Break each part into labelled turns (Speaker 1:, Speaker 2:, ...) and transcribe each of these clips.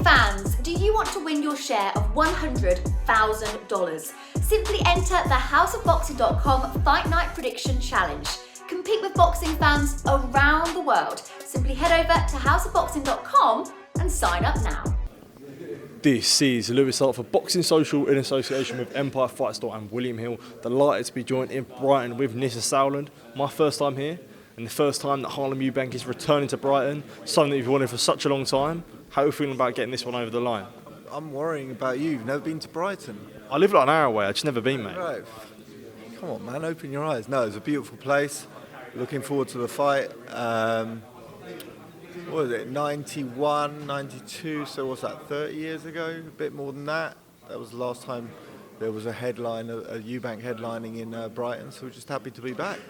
Speaker 1: fans, do you want to win your share of $100,000? Simply enter the houseofboxing.com Fight Night Prediction Challenge. Compete with boxing fans around the world. Simply head over to houseofboxing.com and sign up now.
Speaker 2: This is Lewis Hart for Boxing Social in association with Empire Fight Store and William Hill. Delighted to be joined in Brighton with Nisse Sauerland. My first time here and the first time that Harlem Eubank is returning to Brighton. Something that you've wanted for such a long time. How are you feeling about getting this one over the line?
Speaker 3: I'm worrying about you. You've never been to Brighton?
Speaker 2: I live like an hour away. I've just never been, mate.
Speaker 3: Right. Come on, man. Open your eyes. No, it's a beautiful place. Looking forward to the fight. What was it, 91, 92, so what's that, 30 years ago? A bit more than that. That was the last time there was a headline, a Eubank headlining in Brighton, so we're just happy to be back.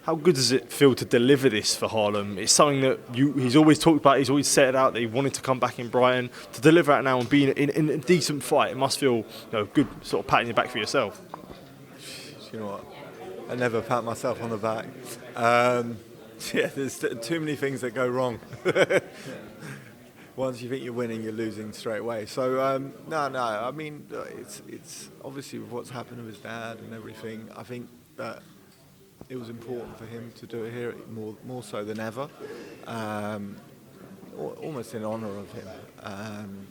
Speaker 2: How good does it feel to deliver this for Harlem? It's something that he's always talked about, he's always set it out that he wanted to come back in Brighton. To deliver it now and be in a decent fight, it must feel good, sort of patting your back for yourself.
Speaker 3: You know what, I never pat myself on the back. Yeah, there's too many things that go wrong. Once you think you're winning, you're losing straight away. So no. I mean, it's obviously with what's happened with his dad and everything. I think that it was important for him to do it here more so than ever, almost in honour of him. And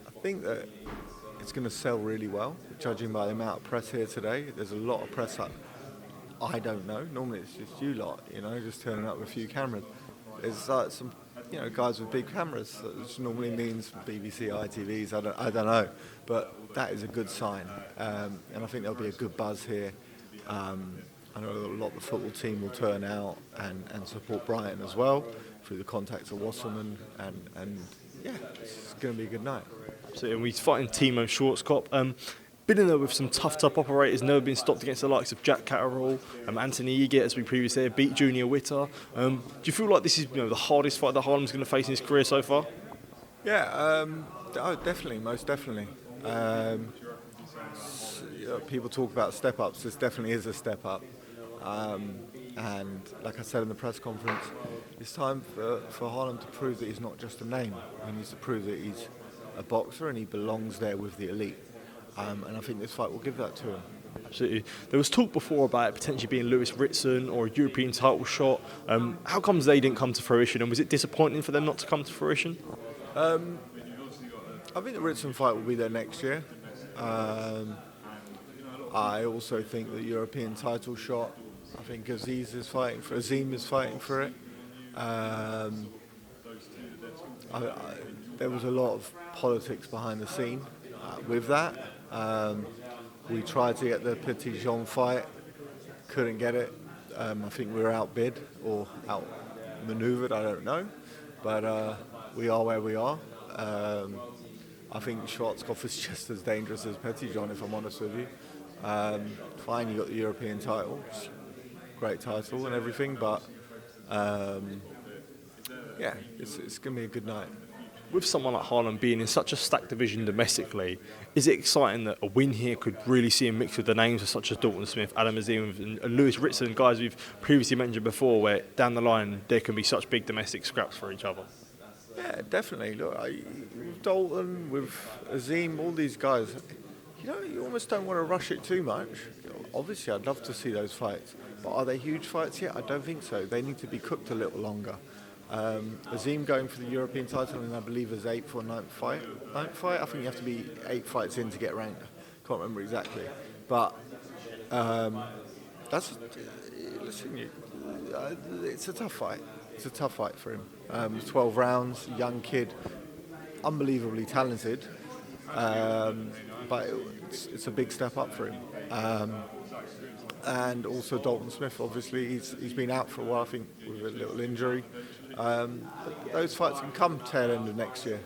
Speaker 3: I think that it's going to sell really well, judging by the amount of press here today. There's a lot of press up. I don't know. Normally it's just you lot, just turning up with a few cameras. There's some, guys with big cameras, which normally means BBC, ITVs. I don't know, but that is a good sign, and I think there'll be a good buzz here. I know a lot of the football team will turn out and support Brighton as well through the contacts of Wasserman, and yeah, it's going to be a good night.
Speaker 2: So we're fighting Timo Shwarzkop. Been in there with some tough operators, never been stopped against the likes of Jack Catterall, Anthony Eagett, as we previously said, beat Junior Witter. Do you feel like this is the hardest fight that Harlem's going to face in his career so far?
Speaker 3: Yeah, definitely, most definitely. People talk about step-ups, this definitely is a step-up. And like I said in the press conference, it's time for Harlem to prove that he's not just a name. He needs to prove that he's a boxer and he belongs there with the elite. And I think this fight will give that to him.
Speaker 2: Absolutely. There was talk before about it potentially being Lewis Ritson or a European title shot. How comes they didn't come to fruition, and was it disappointing for them not to come to fruition?
Speaker 3: I think the Ritson fight will be there next year. I also think the European title shot, I think Azim is fighting for it. There was a lot of politics behind the scene with that. We tried to get the Petit Jean fight, couldn't get it. I think we were outbid or outmaneuvered, I don't know. But we are where we are. I think Schwarzkopf is just as dangerous as Petit Jean, if I'm honest with you. Fine, you got the European title, great title and everything, but yeah, it's going to be a good night.
Speaker 2: With someone like Harlem being in such a stacked division domestically, is it exciting that a win here could really see him mix with the names of such as Dalton Smith, Adam Azim and Lewis Ritson, guys we've previously mentioned before, where down the line there can be such big domestic scraps for each other?
Speaker 3: Yeah, definitely. Look, with Dalton, with Azim, all these guys, you almost don't want to rush it too much. Obviously, I'd love to see those fights, but are they huge fights yet? I don't think so. They need to be cooked a little longer. Azim going for the European title, and I believe his 8th or 9th fight. I think you have to be 8 fights in to get ranked. Can't remember exactly, but it's a tough fight. It's a tough fight for him. 12 rounds, young kid, unbelievably talented, but it's a big step up for him. And also Dalton Smith, obviously, he's been out for a while, I think, with a little injury. Those fights can come tail end of next year.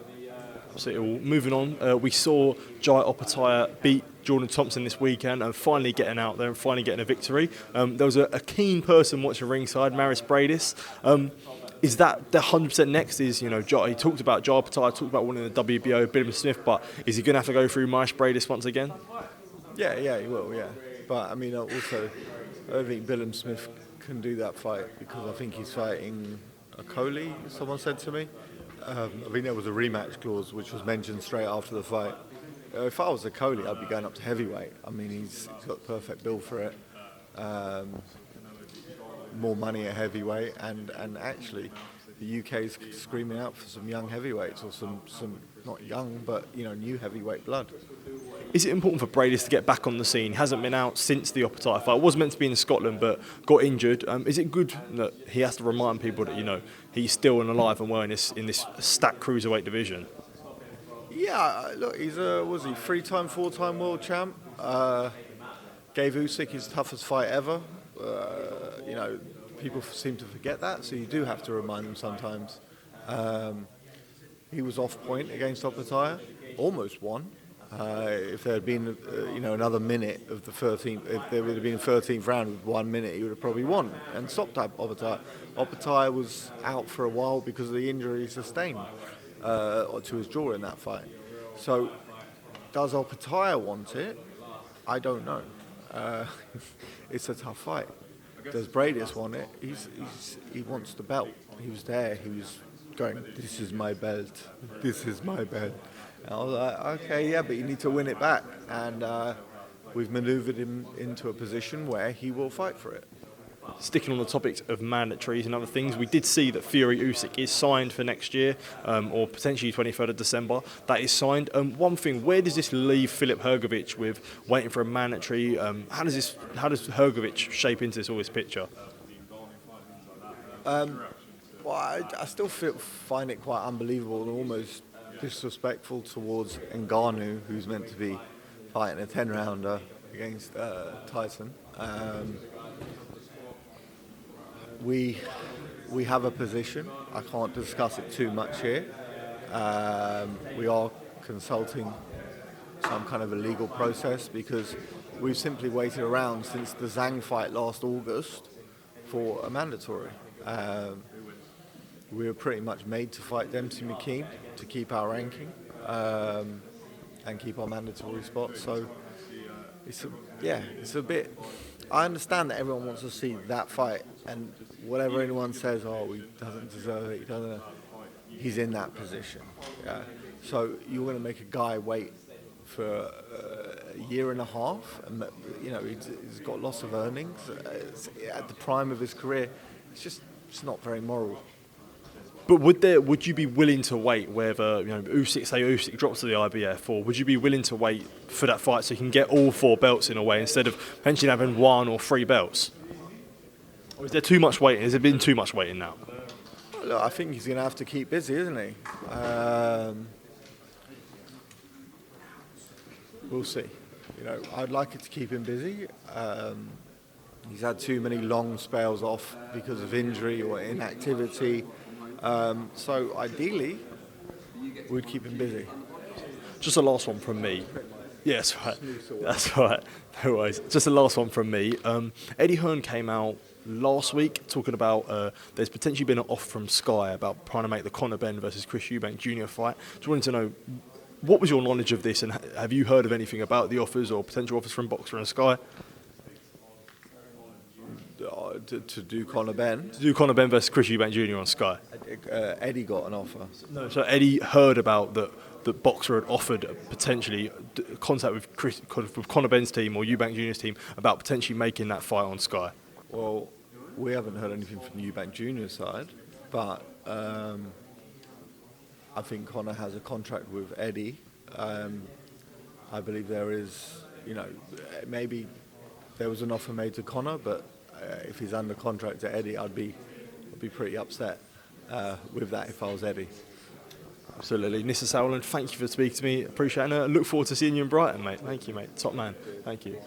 Speaker 2: So moving on, we saw Jai Opetaia beat Jordan Thompson this weekend and finally getting out there and finally getting a victory. There was a keen person watching ringside, Mairis Briedis. Is that the 100% next? Is Jai, he talked about Jai Opetaia, talked about winning the WBO, Bilham Smith, but is he going to have to go through Mairis Briedis once again?
Speaker 3: Yeah, he will, yeah. But I mean, also, I don't think Bilham Smith can do that fight because I think he's fighting a Coley, someone said to me. I think there was a rematch clause which was mentioned straight after the fight. If I was a Coley, I'd be going up to heavyweight. I mean, he's got the perfect build for it. More money at heavyweight, and actually, the UK is screaming out for some young heavyweights, or some not young, but new heavyweight blood.
Speaker 2: Is it important for Briedis to get back on the scene? He hasn't been out since the Opetaia fight. Was meant to be in Scotland, but got injured. Is it good that he has to remind people that he's still alive and well in this stacked cruiserweight division?
Speaker 3: Yeah, look, he's a 3-time, 4-time world champ. Gave Usyk his toughest fight ever. People seem to forget that, so you do have to remind them sometimes. He was off point against Opetaia, almost won. If there had been, another minute of the 13th, if there would have been a 13th round with 1 minute, he would have probably won and stopped Opetaia. Opetaia was out for a while because of the injury he sustained to his jaw in that fight. So, does Opetaia want it? I don't know. It's a tough fight. Does Briedis want it? He wants the belt. He was there. He was going, "This is my belt. This is my belt." And I was like, okay, yeah, but you need to win it back. And we've manoeuvred him into a position where he will fight for it.
Speaker 2: Sticking on the topic of mandatories and other things, we did see that Fury Usyk is signed for next year, or potentially 23rd of December. That is signed. One thing, where does this leave Filip Hrgovic with waiting for a mandatory? How does Hrgovic shape into all this picture?
Speaker 3: Well, I still find it quite unbelievable and almost disrespectful towards Ngannou, who's meant to be fighting a 10-rounder against Tyson. We have a position. I can't discuss it too much here. We are consulting some kind of a legal process because we've simply waited around since the Zhang fight last August for a mandatory. We were pretty much made to fight Dempsey McKean to keep our ranking and keep our mandatory spot. So it's a bit. I understand that everyone wants to see that fight, and whatever anyone says, he doesn't deserve it. He's in that position. Yeah. So you're going to make a guy wait for a year and a half, and he's got lots of earnings at the prime of his career. It's not very moral.
Speaker 2: But would you be willing to wait whether Usyk drops to the IBF, or would you be willing to wait for that fight so you can get all 4 belts in a way instead of potentially having 1 or 3 belts? Or is there too much waiting? Has there been too much waiting now?
Speaker 3: Look, I think he's going to have to keep busy, isn't he? We'll see. I'd like it to keep him busy. He's had too many long spells off because of injury or inactivity. So ideally, we'd keep him busy.
Speaker 2: Just the last one from me. Yes, right. That's right. No worries. Just the last one from me. Eddie Hearn came out last week talking about there's potentially been an offer from Sky about trying to make the Conor Benn versus Chris Eubank Jr. fight. Just wanted to know, what was your knowledge of this, and have you heard of anything about the offers or potential offers from Boxer and Sky?
Speaker 3: To do Conor Benn?
Speaker 2: To do Conor Benn versus Chris Eubank Jr. on Sky.
Speaker 3: Eddie got an offer.
Speaker 2: No, so Eddie heard about that Boxer had offered potentially contact with Conor Benn's team or Eubank Jr.'s team about potentially making that fight on Sky.
Speaker 3: Well, we haven't heard anything from the Eubank Jr. side, but I think Conor has a contract with Eddie. I believe there is, maybe there was an offer made to Conor, but if he's under contract to Eddie, I'd be pretty upset with that if I was Eddie.
Speaker 2: Absolutely. Nisse Sauerland, thank you for speaking to me. Appreciate it. And look forward to seeing you in Brighton, mate. Thank you, mate. Top man. Thank you.